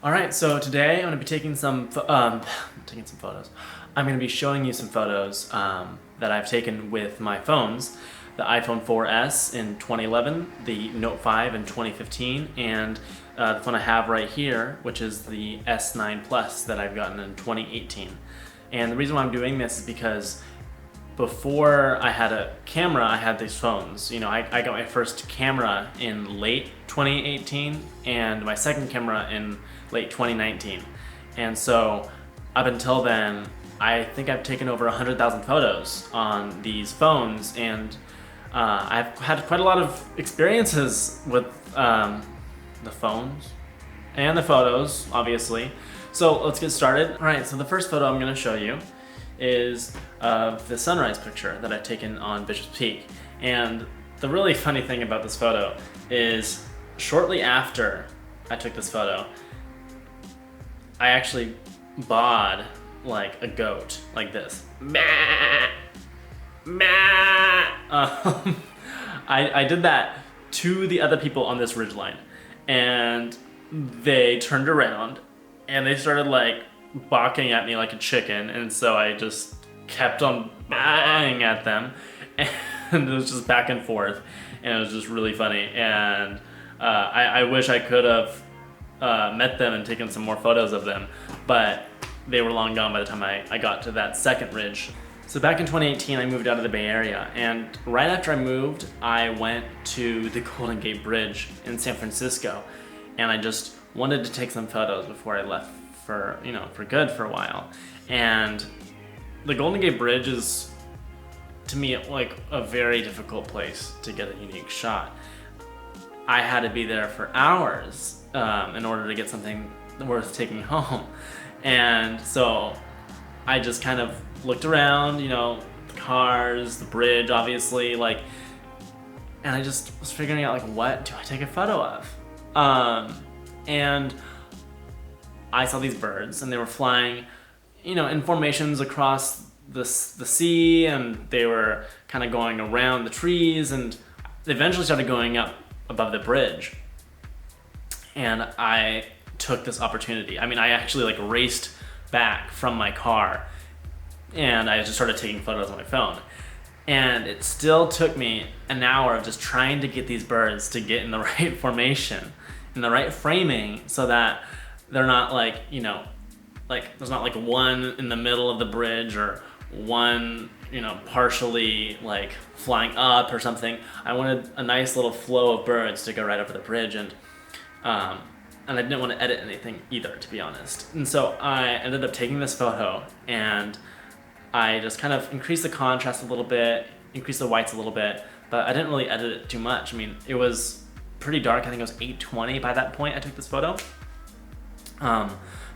All right, so today I'm going to be taking taking some photos. I'm going to be showing you some photos that I've taken with my phones, the iPhone 4S in 2011, the Note 5 in 2015, and the phone I have right here, which is the S9 Plus that I've gotten in 2018. And the reason why I'm doing this is because before I had a camera, I had these phones. I got my first camera in late 2018 and my second camera in late 2019. And so up until then, I think I've taken over 100,000 photos on these phones, and I've had quite a lot of experiences with the phones and the photos, obviously. So let's get started. All right, so the first photo I'm gonna show you is of the sunrise picture that I've taken on Bishop's Peak. And the really funny thing about this photo is shortly after I took this photo, I actually bawed like a goat, like this. I did that to the other people on this ridgeline, and they turned around and they started like barking at me like a chicken, and so I just kept on banging at them, and it was just back and forth, and it was just really funny. And I wish I could have met them and taken some more photos of them, but they were long gone by the time I got to that second ridge. So back in 2018, I moved out of the Bay Area, and right after I moved, I went to the Golden Gate Bridge in San Francisco, and I just wanted to take some photos before I left for good for a while. And the Golden Gate Bridge is, to me, like a very difficult place to get a unique shot. I had to be there for hours in order to get something worth taking home. And so I just kind of looked around, the cars, the bridge, obviously, and I just was figuring out, what do I take a photo of? And I saw these birds, and they were flying, in formations across the sea, and they were kind of going around the trees, and they eventually started going up above the bridge. And I took this opportunity. I actually raced back from my car, and I just started taking photos on my phone. And it still took me an hour of just trying to get these birds to get in the right formation, in the right framing, so that they're not there's not one in the middle of the bridge or one, partially flying up or something. I wanted a nice little flow of birds to go right over the bridge, and I didn't want to edit anything either, to be honest. And so I ended up taking this photo, and I just kind of increased the contrast a little bit, increased the whites a little bit, but I didn't really edit it too much. It was pretty dark. I think it was 8:20 by that point I took this photo.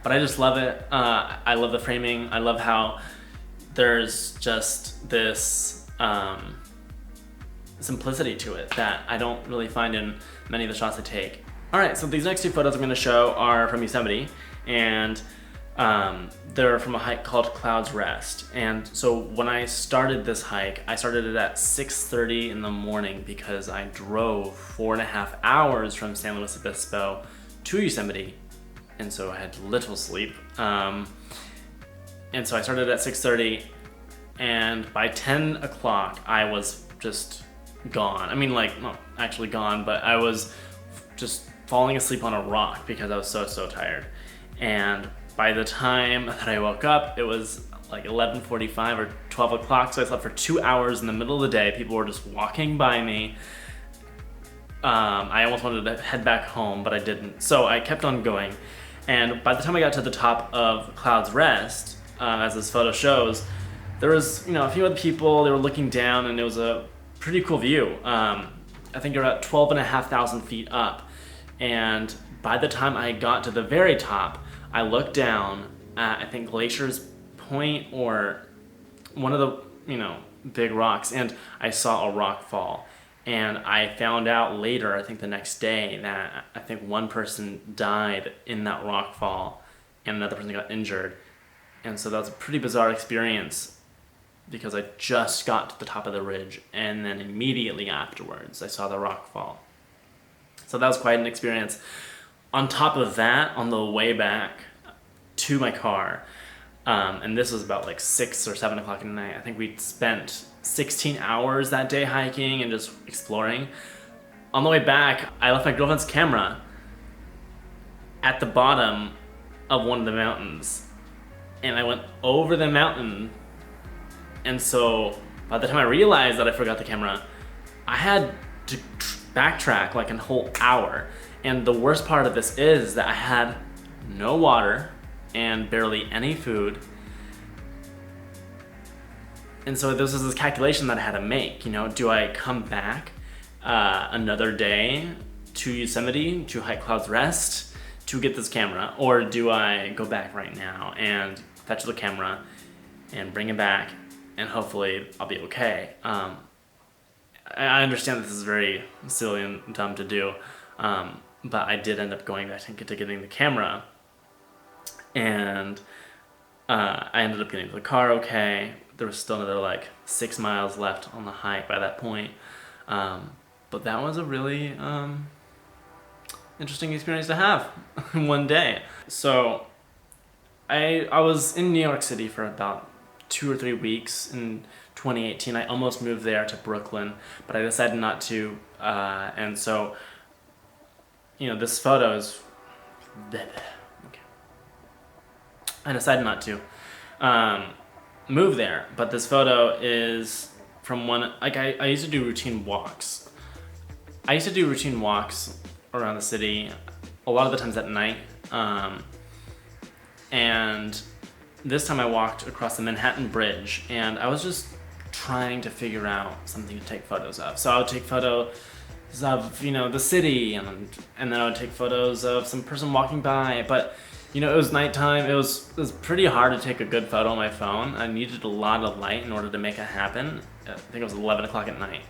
But I just love it. I love the framing. I love how there's just this simplicity to it that I don't really find in many of the shots I take. All right, so these next two photos I'm going to show are from Yosemite, and they're from a hike called Clouds Rest. And so when I started this hike, I started it at 6:30 in the morning because I drove 4.5 hours from San Luis Obispo to Yosemite, and so I had little sleep. And so I started at 6:30, and by 10 o'clock, I was just gone. Not actually gone, but I was just falling asleep on a rock because I was so tired. And by the time that I woke up, it was 11:45 or 12 o'clock, so I slept for 2 hours in the middle of the day. People were just walking by me. I almost wanted to head back home, but I didn't. So I kept on going. And by the time I got to the top of Clouds Rest, as this photo shows, there was, a few other people. They were looking down, and it was a pretty cool view. I think you're at 12,500 feet up. And by the time I got to the very top, I looked down at, I think, Glacier's Point or one of the, big rocks, and I saw a rock fall. And I found out later, I think the next day, that I think one person died in that rock fall and another person got injured. And so that was a pretty bizarre experience because I just got to the top of the ridge, and then immediately afterwards I saw the rock fall. So that was quite an experience. On top of that, on the way back to my car, and this was about like 6 or 7 o'clock at night. I think we spent 16 hours that day hiking and just exploring. On the way back, I left my girlfriend's camera at the bottom of one of the mountains, and I went over the mountain, and so by the time I realized that I forgot the camera, I had to backtrack like a whole hour. And the worst part of this is that I had no water and barely any food. And so this was this calculation that I had to make, you know, do I come back another day to Yosemite to hike Clouds Rest to get this camera, or do I go back right now and fetch the camera and bring it back and hopefully I'll be okay. I understand this is very silly and dumb to do, but I did end up going back to getting the camera, and I ended up getting to the car okay. There was still another like 6 miles left on the hike by that point, but that was a really interesting experience to have in one day. So I was in New York City for about 2 or 3 weeks in 2018. I almost moved there to Brooklyn, but I decided not to, and so, you know, this photo is, okay. I decided not to move there, but this photo is from one, like I used to do routine walks. I used to do routine walks around the city, a lot of the times at night, and this time I walked across the Manhattan Bridge, and I was just trying to figure out something to take photos of. So I would take photos of, you know, the city, and then I would take photos of some person walking by, but you know, it was nighttime. It was pretty hard to take a good photo on my phone. I needed a lot of light in order to make it happen. I think it was 11 o'clock at night.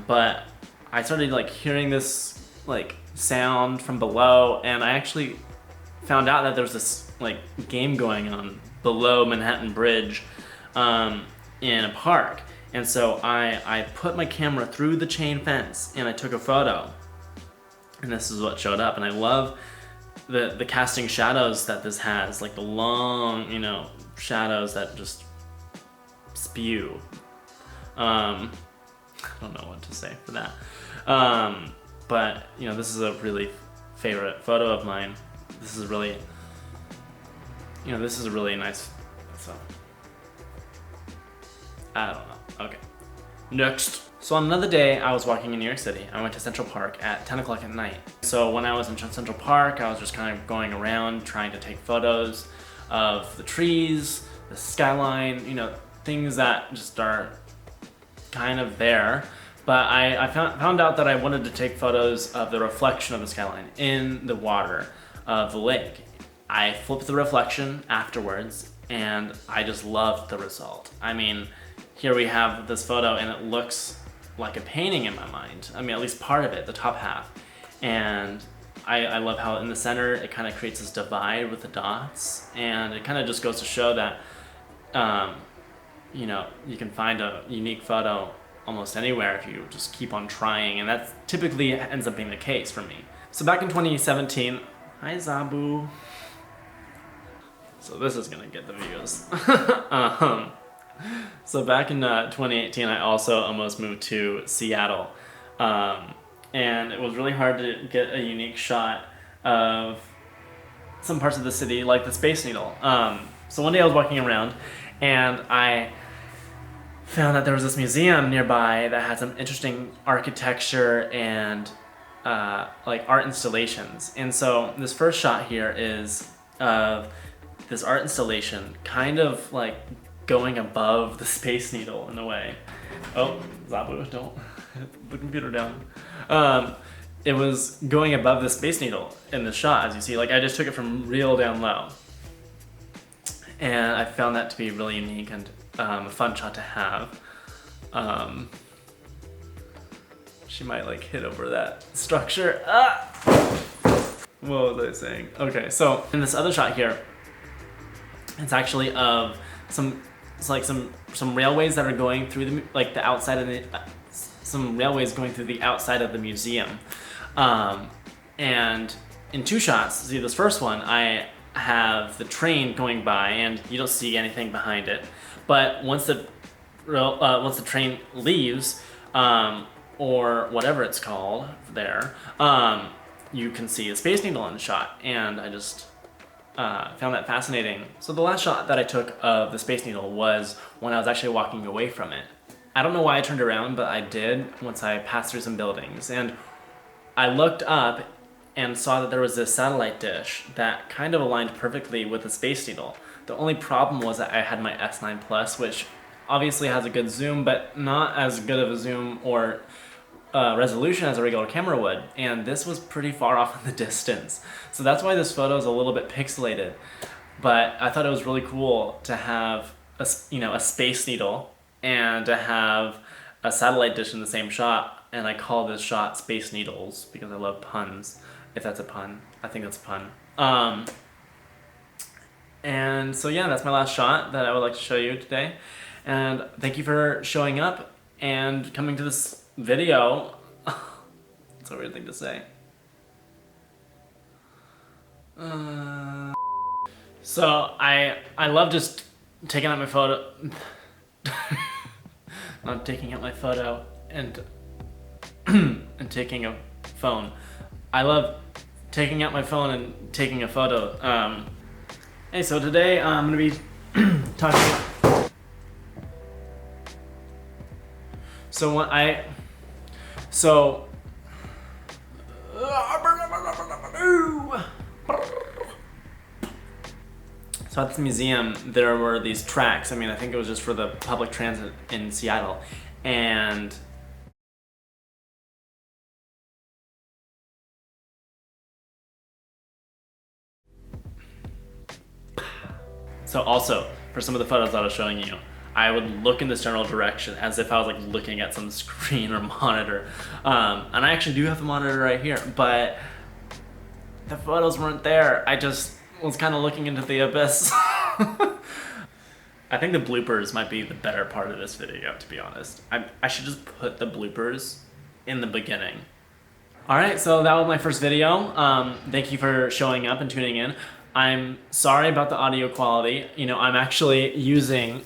But I started like hearing this like sound from below, and I actually found out that there was this like game going on below Manhattan Bridge in a park. And so I put my camera through the chain fence and I took a photo. And this is what showed up. And I love the casting shadows that this has, like the long, you know, shadows that just spew. I don't know what to say for that. But, you know, this is a really favorite photo of mine. This is really, you know, this is a really nice, so, I don't know. Okay, next. So on another day, I was walking in New York City. I went to Central Park at 10 o'clock at night. So when I was in Central Park, I was just kind of going around trying to take photos of the trees, the skyline, you know, things that just are kind of there. But I found out that I wanted to take photos of the reflection of the skyline in the water of the lake. I flipped the reflection afterwards, and I just loved the result. I mean, here we have this photo, and it looks like a painting in my mind. I mean, at least part of it, the top half. And I love how in the center, it kind of creates this divide with the dots. And it kind of just goes to show that, you know, you can find a unique photo almost anywhere if you just keep on trying. And that typically ends up being the case for me. So back in 2017, hi Zabu. So this is gonna get the views. So back in 2018, I also almost moved to Seattle, and it was really hard to get a unique shot of some parts of the city, like the Space Needle. So one day I was walking around, and I found that there was this museum nearby that had some interesting architecture and like art installations. And so this first shot here is of this art installation, kind of like going above the Space Needle in a way. Oh, Zabu, don't hit the computer down. It was going above the Space Needle in the shot, as you see. Like, I just took it from real down low. And I found that to be really unique and a fun shot to have. She might like hit over that structure. Ah! What was I saying? Okay, so in this other shot here, it's actually of some railways that are going through the outside of the some railways going through the outside of the museum, and in two shots. See, this first one, I have the train going by and you don't see anything behind it. But once the train leaves, or whatever it's called there, you can see a Space Needle in the shot, and I just found that fascinating. So the last shot that I took of the Space Needle was when I was actually walking away from it. I don't know why I turned around, but I did once I passed through some buildings, and I looked up and saw that there was this satellite dish that kind of aligned perfectly with the Space Needle. The only problem was that I had my S9 Plus, which obviously has a good zoom, but not as good of a zoom or resolution as a regular camera would, and this was pretty far off in the distance. So that's why this photo is a little bit pixelated. But I thought it was really cool to have a Space Needle and to have a satellite dish in the same shot, and I call this shot Space Needles because I love puns. If that's a pun, I think that's a pun. And so yeah, that's my last shot that I would like to show you today. And thank you for showing up and coming to this video. That's a weird thing to say. So I love just taking out my photo. Not taking out my photo and and taking a phone. I love taking out my phone and taking a photo. Hey, so today I'm gonna be talking. So at this museum, there were these tracks. I mean, I think it was just for the public transit in Seattle. And so also, for some of the photos that I was showing you, I would look in this general direction as if I was like looking at some screen or monitor. And I actually do have the monitor right here, but the photos weren't there. I just was kind of looking into the abyss. I think the bloopers might be the better part of this video, to be honest. I should just put the bloopers in the beginning. Alright, so that was my first video. Thank you for showing up and tuning in. I'm sorry about the audio quality. You know, I'm actually using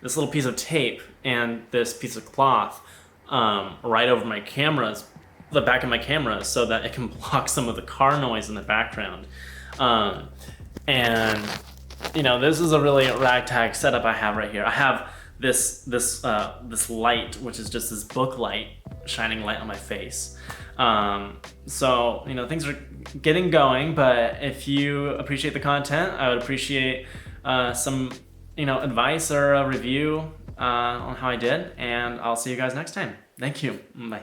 this little piece of tape and this piece of cloth right over my cameras, the back of my camera, so that it can block some of the car noise in the background. And you know, this is a really ragtag setup I have right here. I have this light, which is just this book light, shining light on my face. So, you know, things are getting going, but if you appreciate the content, I would appreciate some, you know, advice or a review on how I did, and I'll see you guys next time. Thank you. Bye.